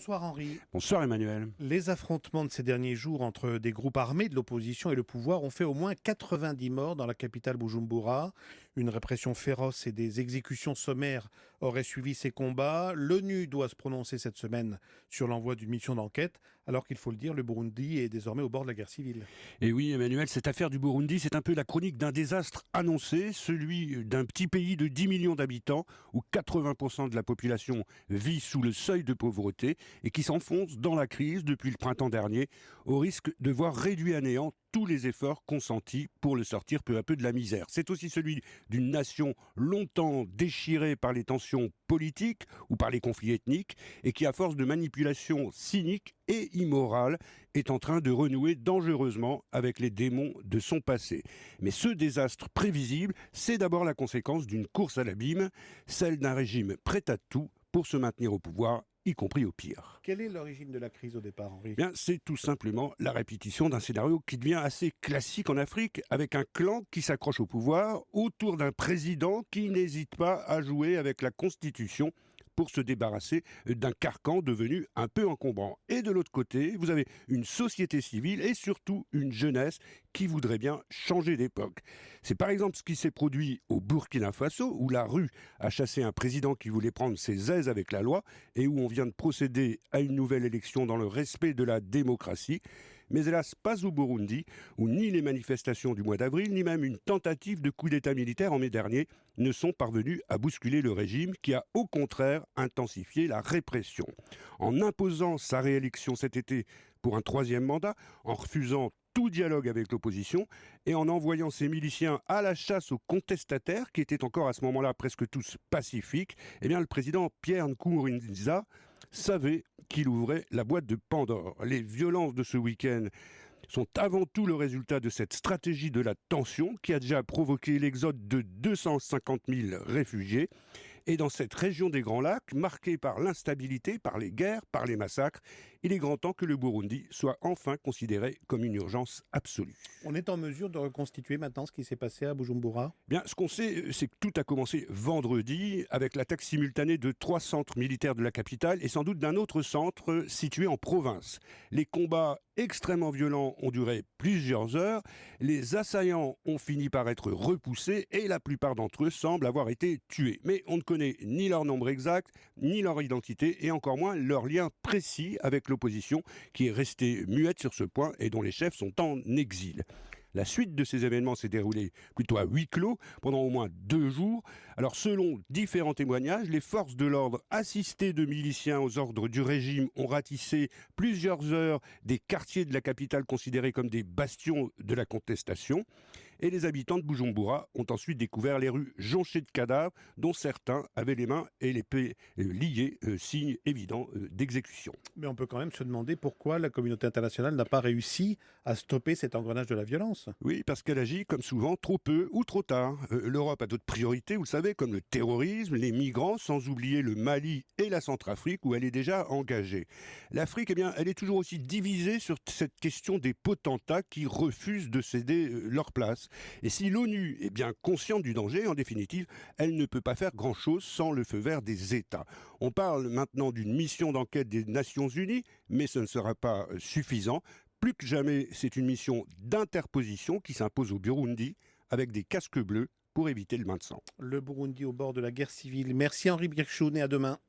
Bonsoir Henri. Bonsoir Emmanuel. Les affrontements de ces derniers jours entre des groupes armés de l'opposition et le pouvoir ont fait au moins 90 morts dans la capitale Bujumbura. Une répression féroce et des exécutions sommaires auraient suivi ces combats. L'ONU doit se prononcer cette semaine sur l'envoi d'une mission d'enquête, alors qu'il faut le dire, le Burundi est désormais au bord de la guerre civile. Et oui Emmanuel, cette affaire du Burundi, c'est un peu la chronique d'un désastre annoncé, celui d'un petit pays de 10 millions d'habitants où 80% de la population vit sous le seuil de pauvreté et qui s'enfonce dans la crise depuis le printemps dernier, au risque de voir réduit à néant tous les efforts consentis pour le sortir peu à peu de la misère. C'est aussi celui d'une nation longtemps déchirée par les tensions politiques ou par les conflits ethniques et qui, à force de manipulations cyniques et immorales, est en train de renouer dangereusement avec les démons de son passé. Mais ce désastre prévisible, c'est d'abord la conséquence d'une course à l'abîme, celle d'un régime prêt à tout pour se maintenir au pouvoir, y compris au pire. Quelle est l'origine de la crise au départ, Henri? Bien, c'est tout simplement la répétition d'un scénario qui devient assez classique en Afrique, avec un clan qui s'accroche au pouvoir autour d'un président qui n'hésite pas à jouer avec la Constitution pour se débarrasser d'un carcan devenu un peu encombrant. Et de l'autre côté, vous avez une société civile et surtout une jeunesse qui voudrait bien changer d'époque. C'est par exemple ce qui s'est produit au Burkina Faso, où la rue a chassé un président qui voulait prendre ses aises avec la loi et où on vient de procéder à une nouvelle élection dans le respect de la démocratie. Mais hélas, pas au Burundi, où ni les manifestations du mois d'avril, ni même une tentative de coup d'État militaire en mai dernier ne sont parvenus à bousculer le régime qui a au contraire intensifié la répression. En imposant sa réélection cet été pour un troisième mandat, en refusant tout dialogue avec l'opposition et en envoyant ses miliciens à la chasse aux contestataires qui étaient encore à ce moment-là presque tous pacifiques, eh bien le président Pierre Nkurunziza savait qu'il ouvrait la boîte de Pandore. Les violences de ce week-end sont avant tout le résultat de cette stratégie de la tension qui a déjà provoqué l'exode de 250 000 réfugiés. Et dans cette région des Grands Lacs, marquée par l'instabilité, par les guerres, par les massacres, il est grand temps que le Burundi soit enfin considéré comme une urgence absolue. On est en mesure de reconstituer maintenant ce qui s'est passé à Bujumbura? Bien, ce qu'on sait, c'est que tout a commencé vendredi avec l'attaque simultanée de 3 centres militaires de la capitale et sans doute d'un autre centre situé en province. Les combats extrêmement violents ont duré plusieurs heures, les assaillants ont fini par être repoussés et la plupart d'entre eux semblent avoir été tués. Mais on ne connaît ni leur nombre exact, ni leur identité et encore moins leur lien précis avec l'opposition qui est restée muette sur ce point et dont les chefs sont en exil. La suite de ces événements s'est déroulée plutôt à huis clos pendant au moins 2 jours. Alors selon différents témoignages, les forces de l'ordre assistées de miliciens aux ordres du régime ont ratissé plusieurs heures des quartiers de la capitale considérés comme des bastions de la contestation. Et les habitants de Bujumbura ont ensuite découvert les rues jonchées de cadavres dont certains avaient les mains et les pieds liés, signe évident d'exécution. Mais on peut quand même se demander pourquoi la communauté internationale n'a pas réussi à stopper cet engrenage de la violence. Oui, parce qu'elle agit, comme souvent, trop peu ou trop tard. L'Europe a d'autres priorités, vous le savez, comme le terrorisme, les migrants, sans oublier le Mali et la Centrafrique, où elle est déjà engagée. L'Afrique, eh bien, elle est toujours aussi divisée sur cette question des potentats qui refusent de céder leur place. Et si l'ONU est bien consciente du danger, en définitive, elle ne peut pas faire grand-chose sans le feu vert des États. On parle maintenant d'une mission d'enquête des Nations Unies, mais ce ne sera pas suffisant. Plus que jamais, c'est une mission d'interposition qui s'impose au Burundi avec des casques bleus pour éviter le bain de sang. Le Burundi au bord de la guerre civile. Merci Henri Birchoun et à demain.